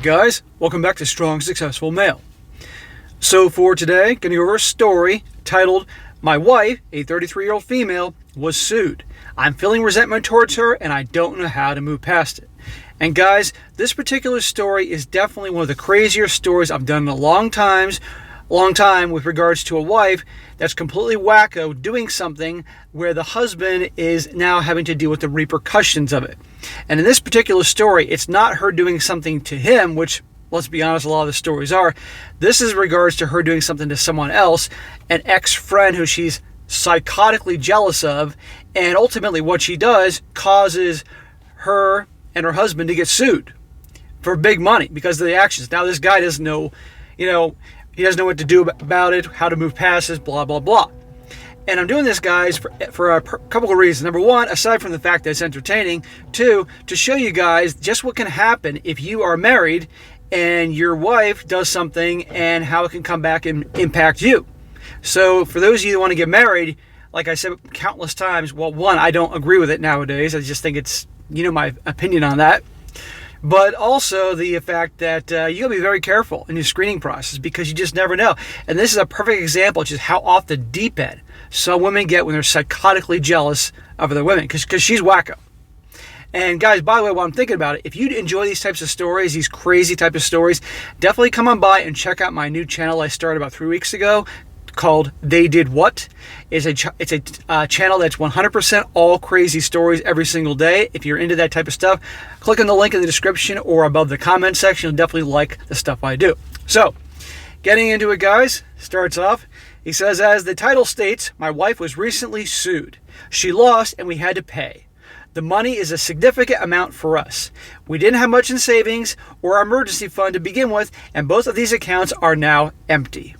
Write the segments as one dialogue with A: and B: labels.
A: Alright guys, welcome back to Strong Successful Male. So for today, going to go over a story titled, My Wife, a 33-year-old female, was sued. I'm feeling resentment towards her and I don't know how to move past it. And guys, this particular story is definitely one of the crazier stories I've done in a long time with regards to a wife that's completely wacko doing something where the husband is now having to deal with the repercussions of it. And in this particular story, it's not her doing something to him, which, let's be honest, a lot of the stories are. This is in regards to her doing something to someone else, an ex-friend who she's psychotically jealous of, and ultimately what she does causes her and her husband to get sued for big money because of the actions. Now this guy doesn't know, he doesn't know what to do about it, how to move past this, blah, blah, blah. And I'm doing this, guys, for a couple of reasons. Number one, aside from the fact that it's entertaining. Two, to show you guys just what can happen if you are married and your wife does something and how it can come back and impact you. So for those of you who want to get married, like I said countless times, well, one, I don't agree with it nowadays. I just think it's, my opinion on that. But also the fact that you gotta be very careful in your screening process because you just never know. And this is a perfect example of just how off the deep end some women get when they're psychotically jealous of other women because she's wacko. And guys, by the way, while I'm thinking about it, if you enjoy these types of stories, these crazy type of stories, definitely come on by and check out my new channel I started about 3 weeks ago called They Did What. It's a channel that's 100% all crazy stories every single day. If you're into that type of stuff, click on the link in the description or above the comment section. You'll definitely like the stuff I do. So, getting into it, guys, starts off. He says, as the title states, my wife was recently sued. She lost and we had to pay. The money is a significant amount for us. We didn't have much in savings or our emergency fund to begin with, and both of these accounts are now empty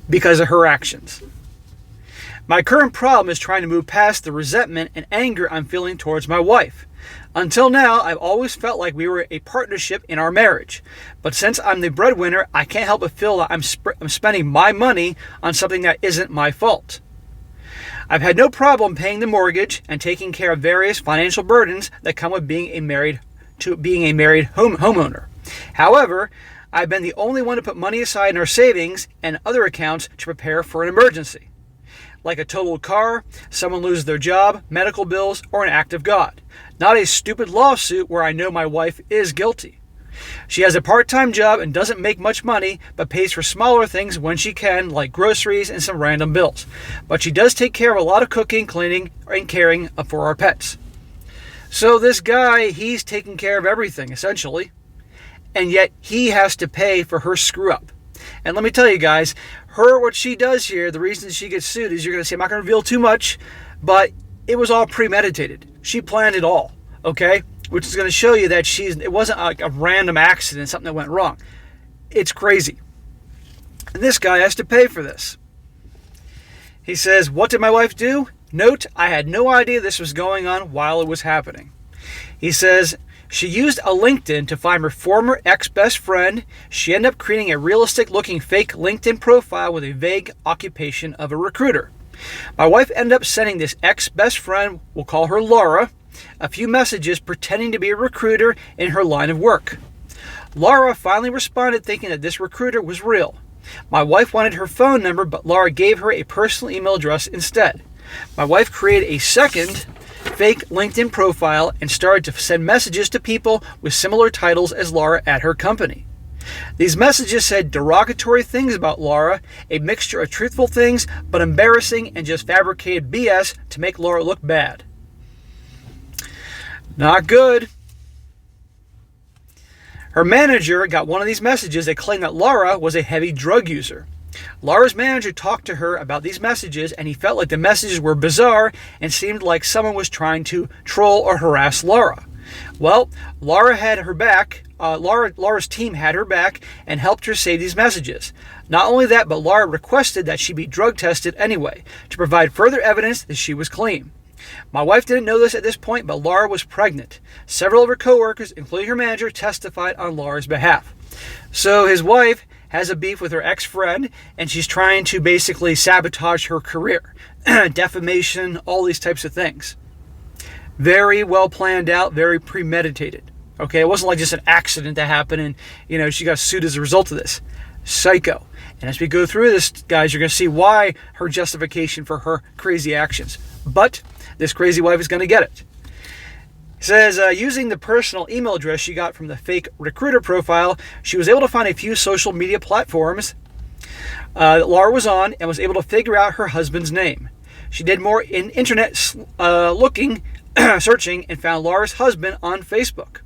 A: because of her actions. My current problem is trying to move past the resentment and anger I'm feeling towards my wife. Until now, I've always felt like we were a partnership in our marriage. But since I'm the breadwinner, I can't help but feel that I'm spending my money on something that isn't my fault. I've had no problem paying the mortgage and taking care of various financial burdens that come with being a married homeowner. However, I've been the only one to put money aside in our savings and other accounts to prepare for an emergency, like a totaled car, someone loses their job, medical bills, or an act of God. Not a stupid lawsuit where I know my wife is guilty. She has a part-time job and doesn't make much money, but pays for smaller things when she can, like groceries and some random bills. But she does take care of a lot of cooking, cleaning, and caring for our pets. So this guy, he's taking care of everything, essentially. And yet he has to pay for her screw up. And let me tell you guys, what she does here, the reason she gets sued is, you're going to say, I'm not going to reveal too much, but it was all premeditated. She planned it all, okay? Which is going to show you that it wasn't like a random accident, something that went wrong. It's crazy. And this guy has to pay for this. He says, what did my wife do? Note, I had no idea this was going on while it was happening. He says, she used a LinkedIn to find her former ex-best friend. She ended up creating a realistic-looking fake LinkedIn profile with a vague occupation of a recruiter. My wife ended up sending this ex-best friend, we'll call her Laura, a few messages pretending to be a recruiter in her line of work. Laura finally responded thinking that this recruiter was real. My wife wanted her phone number, but Laura gave her a personal email address instead. My wife created a second fake LinkedIn profile and started to send messages to people with similar titles as Laura at her company. These messages said derogatory things about Laura, a mixture of truthful things but embarrassing and just fabricated BS to make Laura look bad. Not good. Her manager got one of these messages that claimed that Laura was a heavy drug user. Laura's manager talked to her about these messages and he felt like the messages were bizarre and seemed like someone was trying to troll or harass Laura. Well, Laura had her back. Laura's team had her back and helped her save these messages. Not only that, but Laura requested that she be drug tested anyway to provide further evidence that she was clean. My wife didn't know this at this point, but Laura was pregnant. Several of her coworkers, including her manager, testified on Laura's behalf. So his wife has a beef with her ex-friend, and she's trying to basically sabotage her career. Defamation, all these types of things. Very well planned out, very premeditated. Okay, it wasn't like just an accident that happened and, she got sued as a result of this. Psycho. And as we go through this, guys, you're going to see why her justification for her crazy actions. But this crazy wife is going to get it. It says, using the personal email address she got from the fake recruiter profile, she was able to find a few social media platforms that Laura was on and was able to figure out her husband's name. She did more in internet searching, and found Laura's husband on Facebook.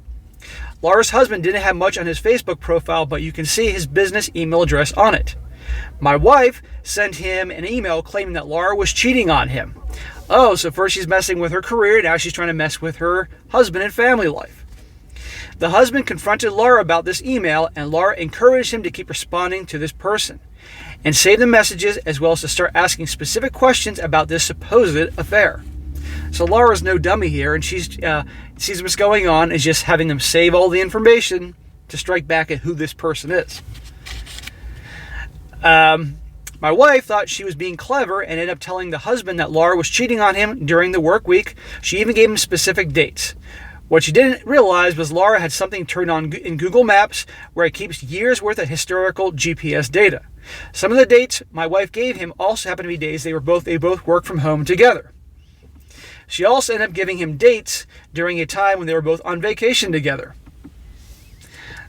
A: Laura's husband didn't have much on his Facebook profile, but you can see his business email address on it. My wife sent him an email claiming that Laura was cheating on him. Oh, so first she's messing with her career, now she's trying to mess with her husband and family life. The husband confronted Laura about this email, and Laura encouraged him to keep responding to this person and save the messages, as well as to start asking specific questions about this supposed affair. So Laura's no dummy here, and she sees what's going on, is just having them save all the information to strike back at who this person is. My wife thought she was being clever and ended up telling the husband that Laura was cheating on him during the work week. She even gave him specific dates. What she didn't realize was Laura had something turned on in Google Maps where it keeps years worth of historical GPS data. Some of the dates my wife gave him also happened to be days they both worked from home together. She also ended up giving him dates during a time when they were both on vacation together.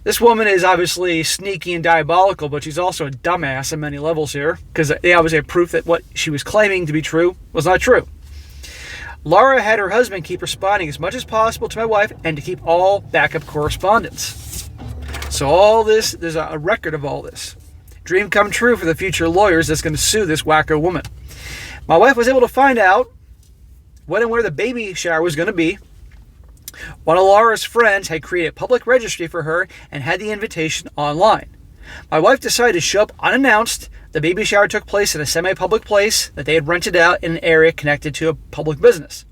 A: This woman is obviously sneaky and diabolical, but she's also a dumbass on many levels here, because they obviously have proof that what she was claiming to be true was not true. Laura had her husband keep responding as much as possible to my wife and to keep all backup correspondence. So all this, there's a record of all this. Dream come true for the future lawyers that's going to sue this wacko woman. My wife was able to find out when and where the baby shower was going to be. One of Laura's friends had created a public registry for her and had the invitation online. My wife decided to show up unannounced. The baby shower took place in a semi-public place that they had rented out in an area connected to a public business.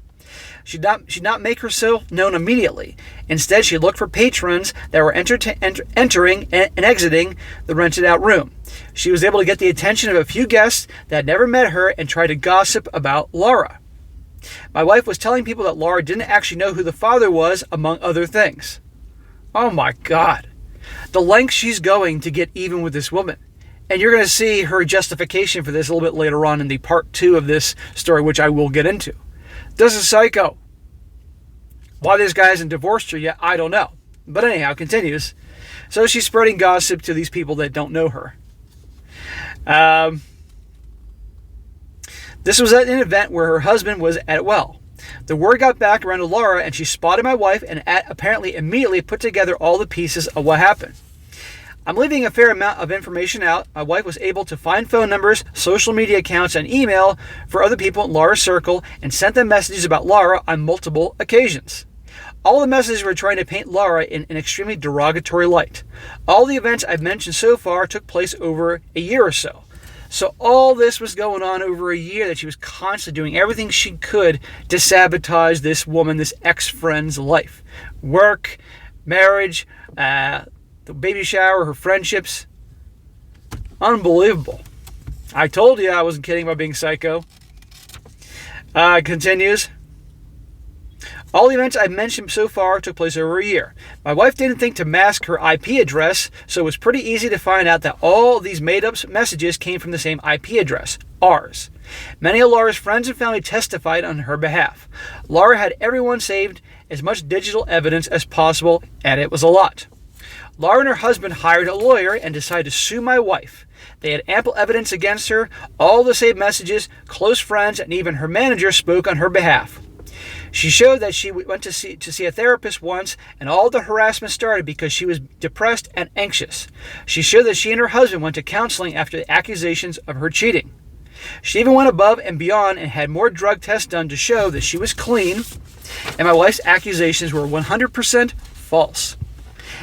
A: She did not make herself known immediately. Instead, she looked for patrons that were entering and exiting the rented out room. She was able to get the attention of a few guests that had never met her and tried to gossip about Laura. My wife was telling people that Laura didn't actually know who the father was, among other things. Oh my God. The length she's going to get even with this woman. And you're going to see her justification for this a little bit later on in the part 2 of this story, which I will get into. This is psycho. Why this guy hasn't divorced her yet, I don't know. But anyhow, it continues. So she's spreading gossip to these people that don't know her. This was at an event where her husband was at a well. The word got back around to Laura, and she spotted my wife and apparently immediately put together all the pieces of what happened. I'm leaving a fair amount of information out. My wife was able to find phone numbers, social media accounts, and email for other people in Laura's circle and sent them messages about Laura on multiple occasions. All the messages were trying to paint Laura in an extremely derogatory light. All the events I've mentioned so far took place over a year or so. So all this was going on over a year that she was constantly doing everything she could to sabotage this woman, this ex-friend's life. Work, marriage, the baby shower, her friendships. Unbelievable. I told you I wasn't kidding about being psycho. Continues. All the events I've mentioned so far took place over a year. My wife didn't think to mask her IP address, so it was pretty easy to find out that all these made-up messages came from the same IP address, ours. Many of Laura's friends and family testified on her behalf. Laura had everyone saved as much digital evidence as possible, and it was a lot. Laura and her husband hired a lawyer and decided to sue my wife. They had ample evidence against her, all the saved messages, close friends, and even her manager spoke on her behalf. She showed that she went to see a therapist once, and all the harassment started because she was depressed and anxious. She showed that she and her husband went to counseling after the accusations of her cheating. She even went above and beyond and had more drug tests done to show that she was clean, and my wife's accusations were 100% false.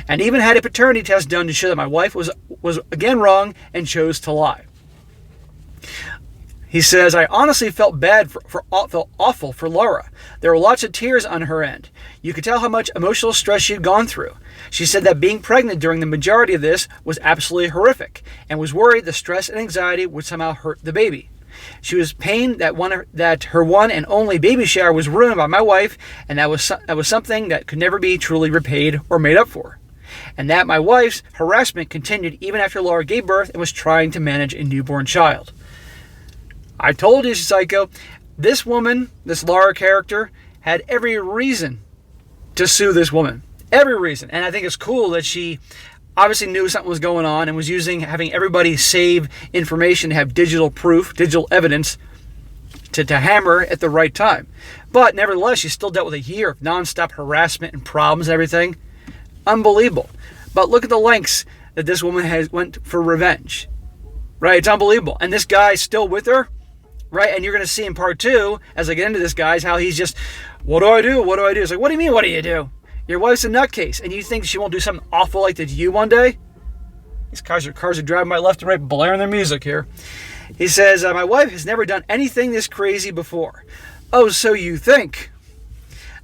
A: And even had a paternity test done to show that my wife was again wrong and chose to lie. He says, I honestly felt felt awful for Laura. There were lots of tears on her end. You could tell how much emotional stress she had gone through. She said that being pregnant during the majority of this was absolutely horrific and was worried the stress and anxiety would somehow hurt the baby. She was pained that her one and only baby shower was ruined by my wife, and that was something that could never be truly repaid or made up for. And that my wife's harassment continued even after Laura gave birth and was trying to manage a newborn child. I told you, Psycho, this woman, this Laura character, had every reason to sue this woman. Every reason. And I think it's cool that she obviously knew something was going on and was having everybody save information to have digital proof, digital evidence to hammer at the right time. But nevertheless, she still dealt with a year of nonstop harassment and problems and everything. Unbelievable. But look at the lengths that this woman went for revenge. Right? It's unbelievable. And this guy's still with her. Right? And you're going to see in part 2, as I get into this, guys, how he's just, what do I do? What do I do? It's like, what do you mean, what do you do? Your wife's a nutcase, and you think she won't do something awful like that to you one day? These cars are driving by left and right, blaring their music here. He says, my wife has never done anything this crazy before. Oh, so you think?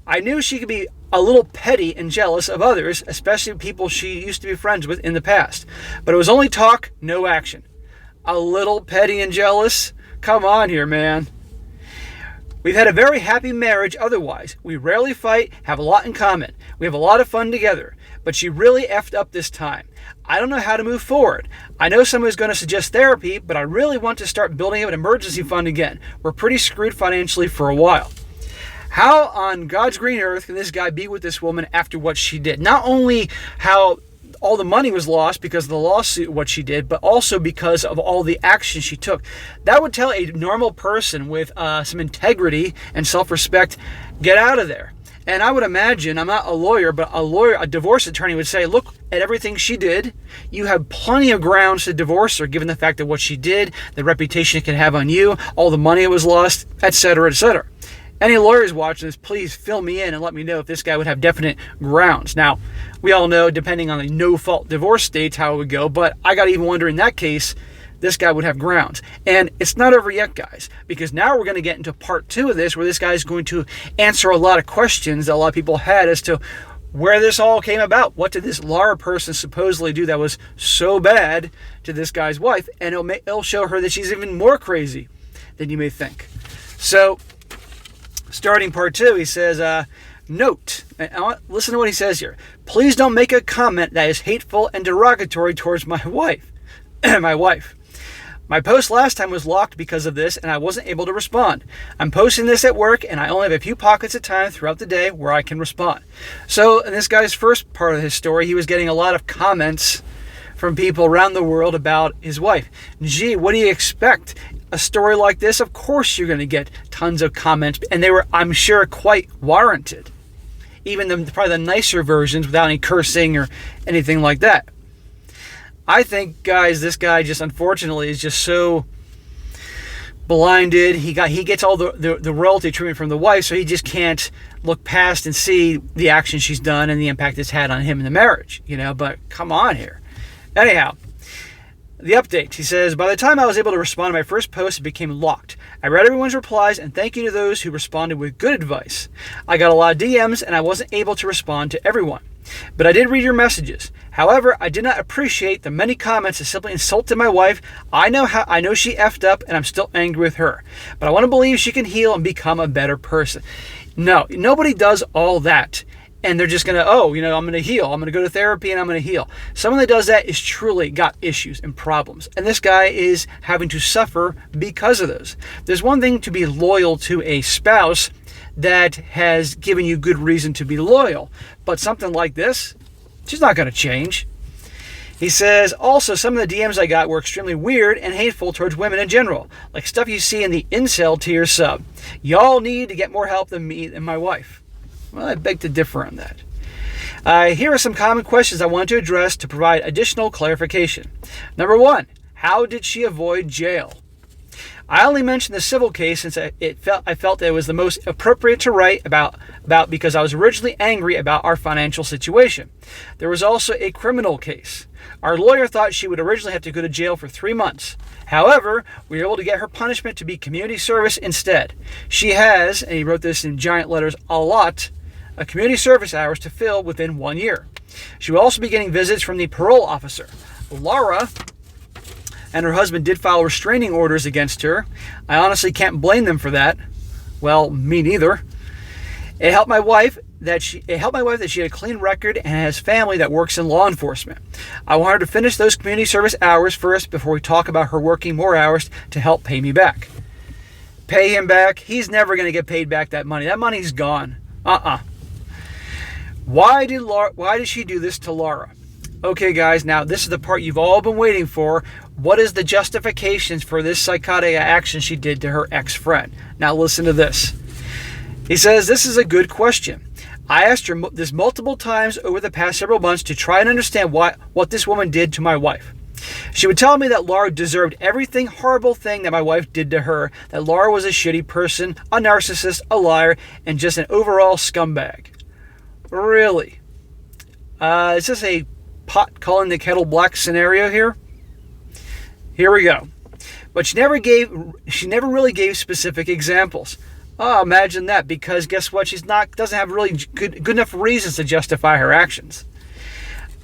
A: I knew she could be a little petty and jealous of others, especially people she used to be friends with in the past. But it was only talk, no action. A little petty and jealous? Come on here, man. We've had a very happy marriage otherwise. We rarely fight, have a lot in common. We have a lot of fun together. But she really effed up this time. I don't know how to move forward. I know somebody's going to suggest therapy, but I really want to start building up an emergency fund again. We're pretty screwed financially for a while. How on God's green earth can this guy be with this woman after what she did? Not only how all the money was lost because of the lawsuit, what she did, but also because of all the action she took. That would tell a normal person with some integrity and self-respect, get out of there. And I would imagine, I'm not a lawyer, but a divorce attorney would say, look at everything she did. You have plenty of grounds to divorce her, given the fact of what she did, the reputation it can have on you, all the money it was lost, etc., etc. Any lawyers watching this, please fill me in and let me know if this guy would have definite grounds. Now, we all know, depending on the no-fault divorce states, how it would go, but I got to even wonder in that case, this guy would have grounds. And it's not over yet, guys, because now we're going to get into part 2 of this, where this guy is going to answer a lot of questions that a lot of people had as to where this all came about. What did this Laura person supposedly do that was so bad to this guy's wife? And it'll show her that she's even more crazy than you may think. So, starting part 2, he says, note, listen to what he says here. Please don't make a comment that is hateful and derogatory towards my wife. My wife. My post last time was locked because of this, and I wasn't able to respond. I'm posting this at work, and I only have a few pockets of time throughout the day where I can respond. So, in this guy's first part of his story, he was getting a lot of comments from people around the world about his wife. Gee, what do you expect? A story like this, of course you're going to get tons of comments, and they were, I'm sure, quite warranted. Even probably the nicer versions without any cursing or anything like that. I think, guys, this guy just unfortunately is just so blinded. He gets all the royalty treatment from the wife, so he just can't look past and see the action she's done and the impact it's had on him in the marriage. But come on here. Anyhow, the update. He says, by the time I was able to respond to my first post, it became locked. I read everyone's replies, and thank you to those who responded with good advice. I got a lot of DMs, and I wasn't able to respond to everyone. But I did read your messages. However, I did not appreciate the many comments that simply insulted my wife. I know she effed up, and I'm still angry with her. But I want to believe she can heal and become a better person. No, nobody does all that. And they're just going to, I'm going to heal. I'm going to go to therapy and I'm going to heal. Someone that does that is truly got issues and problems. And this guy is having to suffer because of those. There's one thing to be loyal to a spouse that has given you good reason to be loyal. But something like this, she's not going to change. He says, also, some of the DMs I got were extremely weird and hateful towards women in general. Like stuff you see in the incel tier sub. Y'all need to get more help than me and my wife. Well, I beg to differ on that. Here are some common questions I want to address to provide additional clarification. Number 1, how did she avoid jail? I only mentioned the civil case since I felt that it was the most appropriate to write about because I was originally angry about our financial situation. There was also a criminal case. Our lawyer thought she would originally have to go to jail for 3 months. However, we were able to get her punishment to be community service instead. She has, and he wrote this in giant letters, a lot of community service hours to fill within 1 year. She will also be getting visits from the parole officer. Laura and her husband did file restraining orders against her. I honestly can't blame them for that. Well, me neither. It helped my wife that she had a clean record and has family that works in law enforcement. I want her to finish those community service hours first before we talk about her working more hours to help pay me back. Pay him back? He's never going to get paid back that money. That money's gone. Why did she do this to Laura? Okay, guys, now this is the part you've all been waiting for. What is the justifications for this psychotic action she did to her ex-friend? Now listen to this. He says, this is a good question. I asked her this multiple times over the past several months to try and understand what this woman did to my wife. She would tell me that Laura deserved everything horrible thing that my wife did to her, that Laura was a shitty person, a narcissist, a liar, and just an overall scumbag. Really? Is this a pot calling the kettle black scenario here? Here we go. But she never really gave specific examples. Oh, imagine that, because guess what? Doesn't have really good enough reasons to justify her actions.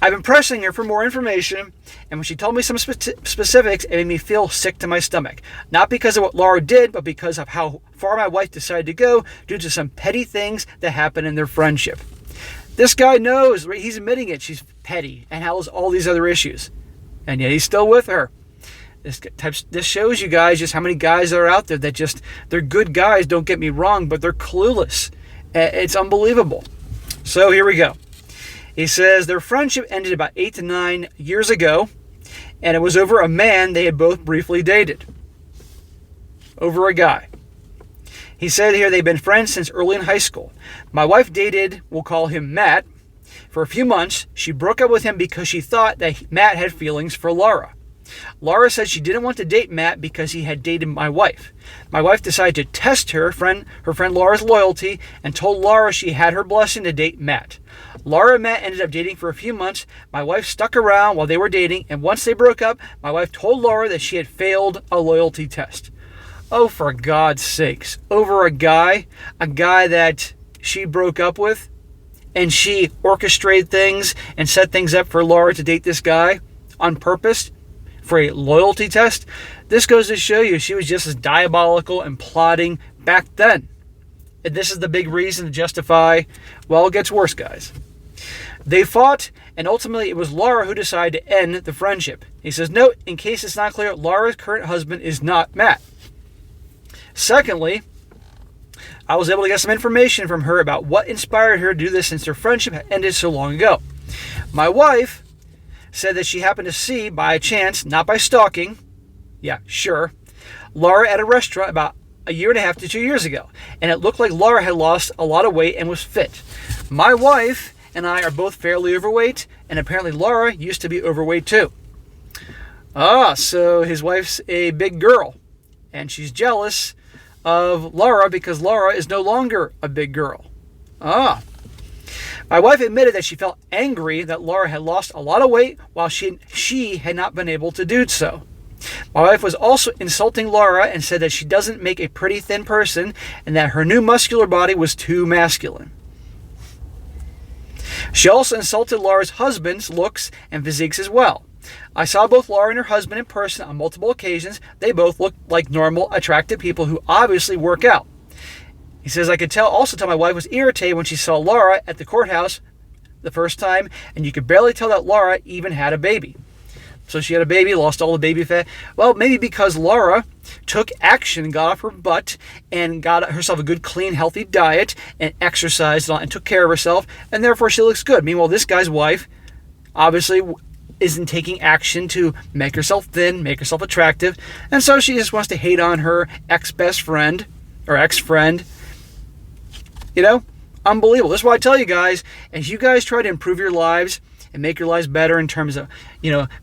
A: I've been pressing her for more information, and when she told me some specifics, it made me feel sick to my stomach. Not because of what Laura did, but because of how far my wife decided to go due to some petty things that happened in their friendship. This guy knows, he's admitting it, she's petty and has all these other issues. And yet he's still with her. This shows you guys just how many guys are out there that they're good guys, don't get me wrong, but they're clueless. It's unbelievable. So here we go. He says their friendship ended about 8 to 9 years ago, and it was over a man they had both briefly dated. Over a guy. He said here they've been friends since early in high school. My wife dated, we'll call him Matt, for a few months. She broke up with him because she thought that Matt had feelings for Laura. Laura said she didn't want to date Matt because he had dated my wife. My wife decided to test her friend Laura's loyalty and told Laura she had her blessing to date Matt. Laura and Matt ended up dating for a few months. My wife stuck around while they were dating, and once they broke up, my wife told Laura that she had failed a loyalty test. Oh, for God's sakes. Over a guy that she broke up with, and she orchestrated things and set things up for Laura to date this guy on purpose for a loyalty test. This goes to show you she was just as diabolical and plotting back then. And this is the big reason to justify, well, it gets worse, guys. They fought, and ultimately it was Laura who decided to end the friendship. He says, note, in case it's not clear, Laura's current husband is not Matt. Secondly, I was able to get some information from her about what inspired her to do this since their friendship had ended so long ago. My wife said that she happened to see, by chance, not by stalking, Laura at a restaurant about 1.5 to 2 years ago, and it looked like Laura had lost a lot of weight and was fit. My wife and I are both fairly overweight, and apparently Laura used to be overweight too. So his wife's a big girl, and she's jealous of Laura because Laura is no longer a big girl. My wife admitted that she felt angry that Laura had lost a lot of weight while she had not been able to do so. My wife was also insulting Laura and said that she doesn't make a pretty thin person and that her new muscular body was too masculine. She also insulted Laura's husband's looks and physiques as well. I saw both Laura and her husband in person on multiple occasions. They both looked like normal, attractive people who obviously work out. He says, I could also tell my wife was irritated when she saw Laura at the courthouse the first time, and you could barely tell that Laura even had a baby. So she had a baby, lost all the baby fat. Well, maybe because Laura took action, got off her butt, and got herself a good, clean, healthy diet, and exercised and took care of herself, and therefore she looks good. Meanwhile, this guy's wife obviously isn't taking action to make herself thin, make herself attractive, and so she just wants to hate on her ex-best friend, or ex-friend. Unbelievable. This is why I tell you guys, as you guys try to improve your lives and make your lives better in terms of,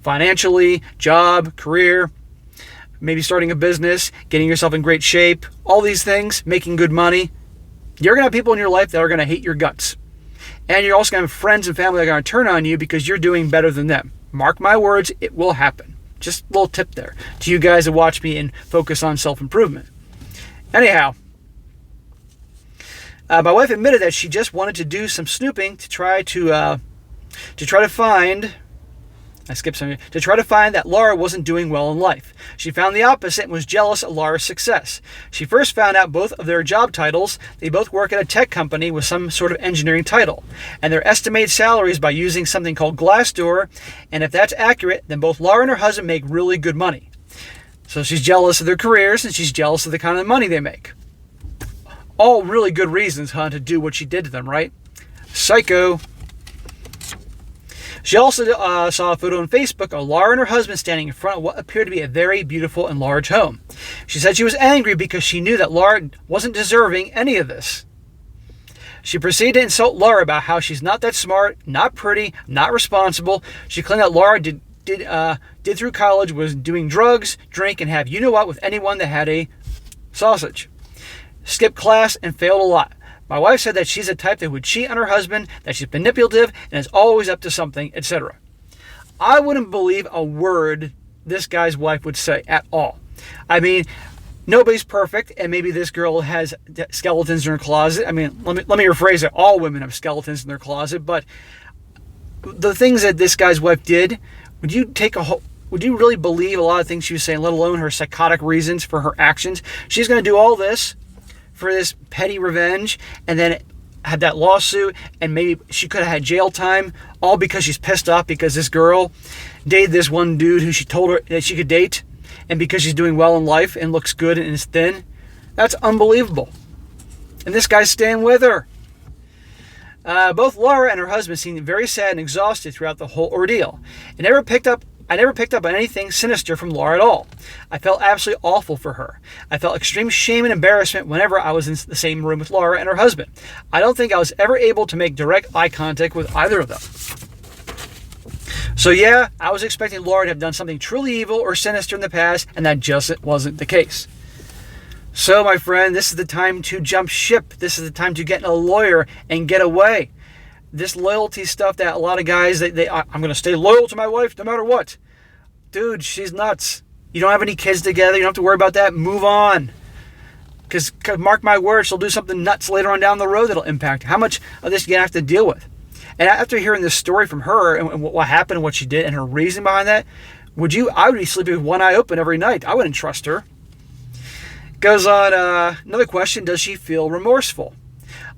A: financially, job, career, maybe starting a business, getting yourself in great shape, all these things, making good money, you're going to have people in your life that are going to hate your guts. And you're also going to have friends and family that are going to turn on you because you're doing better than them. Mark my words, it will happen. Just a little tip there to you guys that watch me and focus on self-improvement. Anyhow, my wife admitted that she just wanted to do some snooping to try to find I skipped some, to try to find that Laura wasn't doing well in life. She found the opposite and was jealous of Laura's success. She first found out both of their job titles. They both work at a tech company with some sort of engineering title, and their estimated salaries by using something called Glassdoor, and if that's accurate, then both Laura and her husband make really good money. So she's jealous of their careers, and she's jealous of the kind of money they make. All really good reasons, to do what she did to them, right? Psycho. She also saw a photo on Facebook of Laura and her husband standing in front of what appeared to be a very beautiful and large home. She said she was angry because she knew that Laura wasn't deserving any of this. She proceeded to insult Laura about how she's not that smart, not pretty, not responsible. She claimed that Laura did through college was doing drugs, drink, and have you-know-what with anyone that had a sausage. Skipped class and failed a lot. My wife said that she's the type that would cheat on her husband, that she's manipulative, and is always up to something, etc. I wouldn't believe a word this guy's wife would say at all. I mean, nobody's perfect, and maybe this girl has skeletons in her closet. I mean, let me rephrase it. All women have skeletons in their closet, but the things that this guy's wife did, would you really believe a lot of things she was saying, let alone her psychotic reasons for her actions? She's going to do all this for this petty revenge, and then had that lawsuit, and maybe she could have had jail time, all because she's pissed off because this girl dated this one dude who she told her that she could date, and because she's doing well in life and looks good and is thin. That's unbelievable. And this guy's staying with her. Both Laura and her husband seemed very sad and exhausted throughout the whole ordeal. I never picked up on anything sinister from Laura at all. I felt absolutely awful for her. I felt extreme shame and embarrassment whenever I was in the same room with Laura and her husband. I don't think I was ever able to make direct eye contact with either of them. So yeah, I was expecting Laura to have done something truly evil or sinister in the past, and that just wasn't the case. So my friend, this is the time to jump ship. This is the time to get a lawyer and get away. This loyalty stuff that a lot of guys, I'm going to stay loyal to my wife no matter what. Dude, she's nuts. You don't have any kids together. You don't have to worry about that. Move on. Because mark my words, she'll do something nuts later on down the road that'll impact. How much of this are you going to have to deal with? And after hearing this story from her and what happened and what she did and her reason behind that, I would be sleeping with one eye open every night. I wouldn't trust her. Goes on, another question, does she feel remorseful?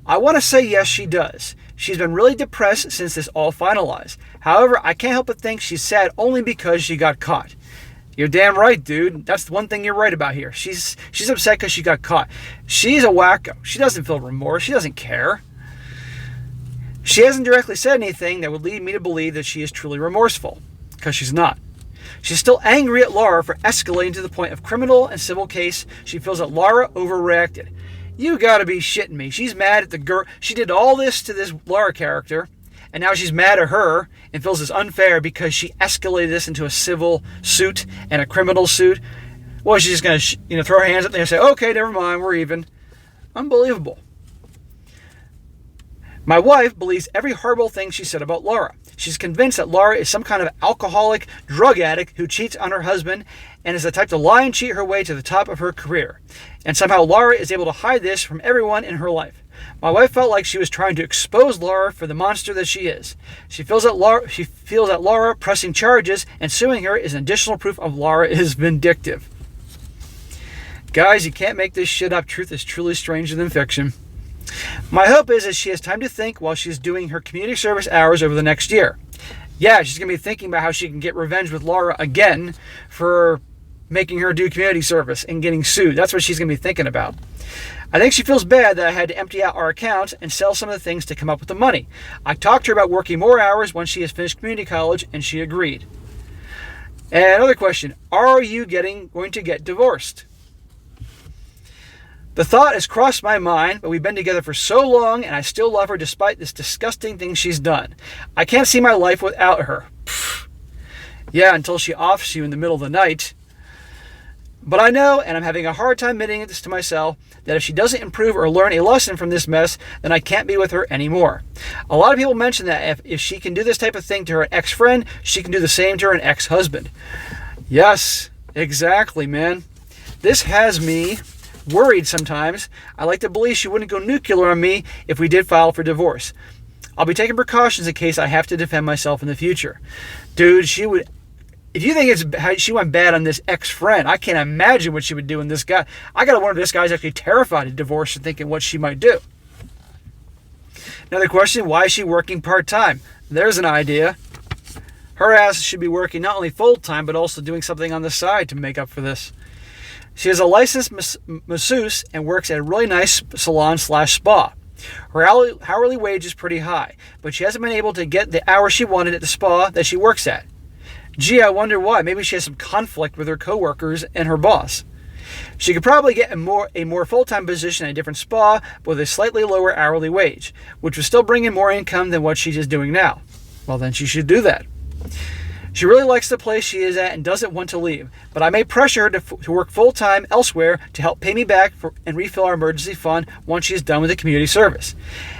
A: I want to say yes, she does. She's been really depressed since this all finalized. However, I can't help but think she's sad only because she got caught. You're damn right, dude. That's the one thing you're right about here. She's upset because she got caught. She's a wacko. She doesn't feel remorse. She doesn't care. She hasn't directly said anything that would lead me to believe that she is truly remorseful, because she's not. She's still angry at Laura for escalating to the point of criminal and civil case. She feels that Laura overreacted. You gotta be shitting me. She's mad at the girl. She did all this to this Laura character, and now she's mad at her and feels it's unfair because she escalated this into a civil suit and a criminal suit. Well, she's just gonna throw her hands up there and say, okay, never mind, we're even. Unbelievable. My wife believes every horrible thing she said about Laura. She's convinced that Laura is some kind of alcoholic drug addict who cheats on her husband and is the type to lie and cheat her way to the top of her career. And somehow Laura is able to hide this from everyone in her life. My wife felt like she was trying to expose Laura for the monster that she is. She feels that Laura pressing charges and suing her is an additional proof of Laura is vindictive. Guys, you can't make this shit up. Truth is truly stranger than fiction. My hope is that she has time to think while she's doing her community service hours over the next year. Yeah, she's going to be thinking about how she can get revenge with Laura again for making her do community service and getting sued. That's what she's going to be thinking about. I think she feels bad that I had to empty out our account and sell some of the things to come up with the money. I talked to her about working more hours once she has finished community college, and she agreed. And another question, are you going to get divorced? The thought has crossed my mind, but we've been together for so long and I still love her despite this disgusting thing she's done. I can't see my life without her. Pfft. Yeah, until she offs you in the middle of the night. But I know, and I'm having a hard time admitting this to myself, that if she doesn't improve or learn a lesson from this mess, then I can't be with her anymore. A lot of people mention that if she can do this type of thing to her ex-friend, she can do the same to her ex-husband. Yes, exactly, man. This has me worried sometimes. I like to believe she wouldn't go nuclear on me if we did file for divorce. I'll be taking precautions in case I have to defend myself in the future. Dude, she would... If you think it's how she went bad on this ex-friend, I can't imagine what she would do in this guy. I gotta wonder if this guy's actually terrified of divorce and thinking what she might do. Another question, why is she working part-time? There's an idea. Her ass should be working not only full-time, but also doing something on the side to make up for this. She is a licensed masseuse and works at a really nice salon/spa. Her hourly wage is pretty high, but she hasn't been able to get the hours she wanted at the spa that she works at. Gee, I wonder why. Maybe she has some conflict with her coworkers and her boss. She could probably get a more full-time position at a different spa with a slightly lower hourly wage, which would still bring in more income than what she's just doing now. Well, then she should do that. She really likes the place she is at and doesn't want to leave, but I may pressure her to work full-time elsewhere to help pay me back and refill our emergency fund once she is done with the community service.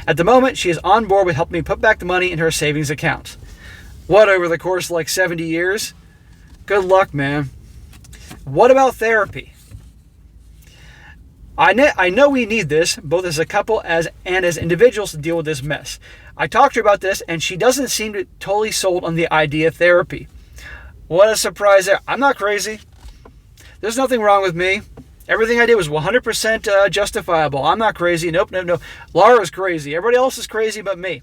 A: At the moment, she is on board with helping me put back the money into her savings account. What, over the course of like 70 years? Good luck, man. What about therapy? I know we need this, both as a couple and as individuals, to deal with this mess. I talked to her about this, and she doesn't seem to totally sold on the idea of therapy. What a surprise there. I'm not crazy. There's nothing wrong with me. Everything I did was 100% justifiable. I'm not crazy. Nope. Laura's crazy. Everybody else is crazy but me.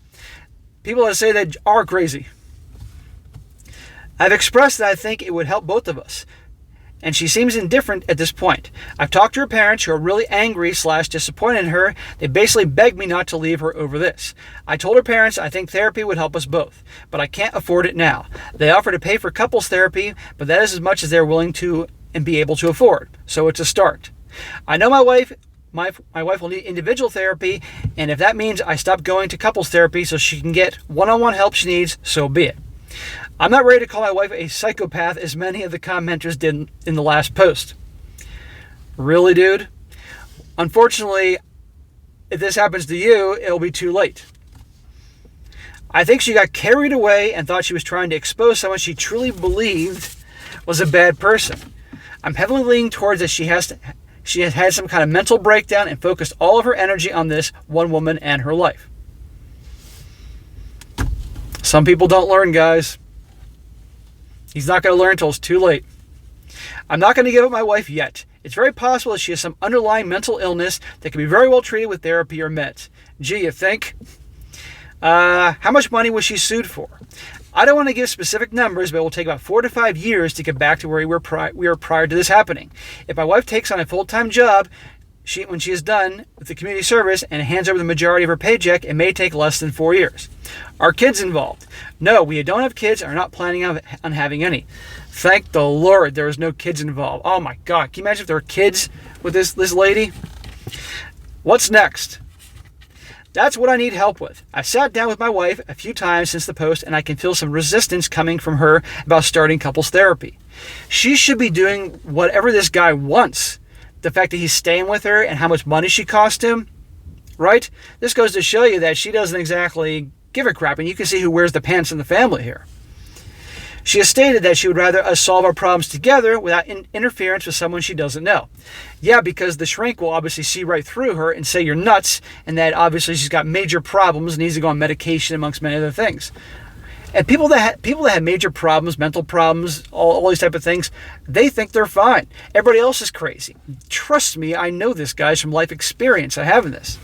A: People that say they are crazy. I've expressed that I think it would help both of us, and she seems indifferent at this point. I've talked to her parents, who are really angry/disappointed in her. They basically begged me not to leave her over this. I told her parents I think therapy would help us both, but I can't afford it now. They offer to pay for couples therapy, but that is as much as they're willing to and be able to afford, so it's a start. I know my wife will need individual therapy, and if that means I stop going to couples therapy so she can get one-on-one help she needs, so be it. I'm not ready to call my wife a psychopath as many of the commenters did in the last post. Really, dude? Unfortunately, if this happens to you, it'll be too late. I think she got carried away and thought she was trying to expose someone she truly believed was a bad person. I'm heavily leaning towards that she has had some kind of mental breakdown and focused all of her energy on this one woman and her life. Some people don't learn, guys. He's not going to learn until it's too late. I'm not going to give up my wife yet. It's very possible that she has some underlying mental illness that can be very well treated with therapy or meds. Gee, you think? How much money was she sued for? I don't want to give specific numbers, but it will take about 4 to 5 years to get back to where we were prior to this happening. If my wife takes on a full-time job, when she is done with the community service and hands over the majority of her paycheck, it may take less than 4 years. Are kids involved? No, we don't have kids and are not planning on having any. Thank the Lord there is no kids involved. Oh my God, can you imagine if there were kids with this lady? What's next? That's what I need help with. I sat down with my wife a few times since the post, and I can feel some resistance coming from her about starting couples therapy. She should be doing whatever this guy wants. The fact that he's staying with her and how much money she cost him, right? This goes to show you that she doesn't exactly give a crap, and you can see who wears the pants in the family here. She has stated that she would rather us solve our problems together without interference with someone she doesn't know. Yeah, because the shrink will obviously see right through her and say you're nuts, and that obviously she's got major problems and needs to go on medication amongst many other things. And people that have major problems, mental problems, all these type of things, they think they're fine. Everybody else is crazy. Trust me, I know this, guys, from life experience. I have this.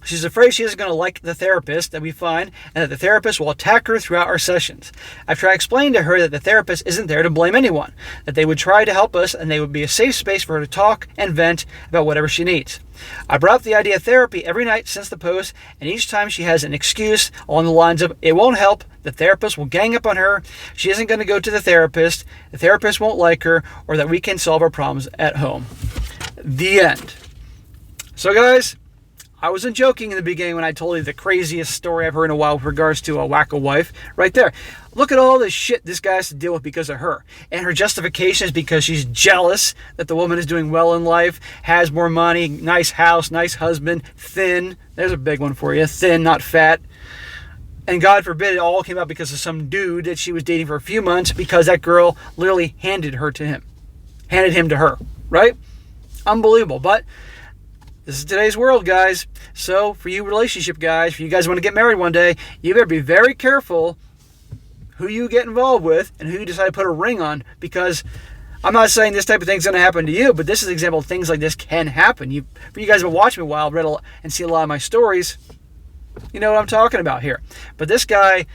A: She's afraid she isn't going to like the therapist that we find, and that the therapist will attack her throughout our sessions. I've tried explaining to her that the therapist isn't there to blame anyone, that they would try to help us, and they would be a safe space for her to talk and vent about whatever she needs. I brought up the idea of therapy every night since the post, and each time she has an excuse along the lines of, it won't help, the therapist will gang up on her, she isn't going to go to the therapist won't like her, or that we can solve our problems at home. The end. So guys, I wasn't joking in the beginning when I told you the craziest story I've heard in a while with regards to a Wacko wife. Right there. Look at all the shit this guy has to deal with because of her. And her justification is because she's jealous that the woman is doing well in life, has more money, nice house, nice husband, thin. There's a big one for you. Thin, not fat. And God forbid it all came out because of some dude that she was dating for a few months because that girl literally handed him to her. Right? Unbelievable. But This is today's world, guys. So for you relationship guys, for you guys who want to get married one day, you better be very careful who you get involved with and who you decide to put a ring on, because I'm not saying this type of thing's going to happen to you, but this is an example of things like this can happen. For you guys who have been watching me a while, read and see a lot of my stories, you know what I'm talking about here. But this guy,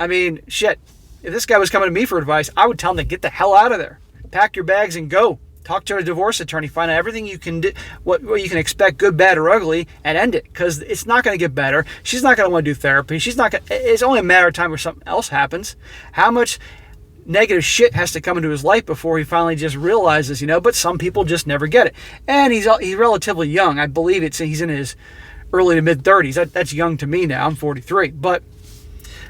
A: I mean, shit. If this guy was coming to me for advice, I would tell him to get the hell out of there. Pack your bags and go. Talk to a divorce attorney. Find out everything you can do, what you can expect, good, bad, or ugly, and end it. Because it's not going to get better. She's not going to want to do therapy. It's only a matter of time where something else happens. How much negative shit has to come into his life before he finally just realizes, but some people just never get it. And he's relatively young. I believe he's in his early to mid-30s. That's young to me now. I'm 43. But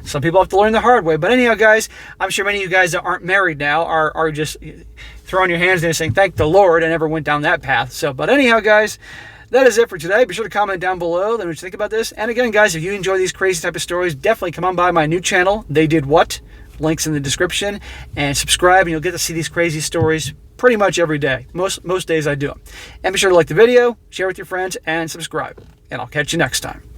A: some people have to learn the hard way. But anyhow, guys, I'm sure many of you guys that aren't married now are just throwing your hands in and saying, thank the Lord, I never went down that path. But anyhow, guys, that is it for today. Be sure to comment down below. Let me know what you think about this. And again, guys, if you enjoy these crazy type of stories, definitely come on by my new channel, They Did What? Links in the description. And subscribe, and you'll get to see these crazy stories pretty much every day. Most days I do them. And be sure to like the video, share with your friends, and subscribe. And I'll catch you next time.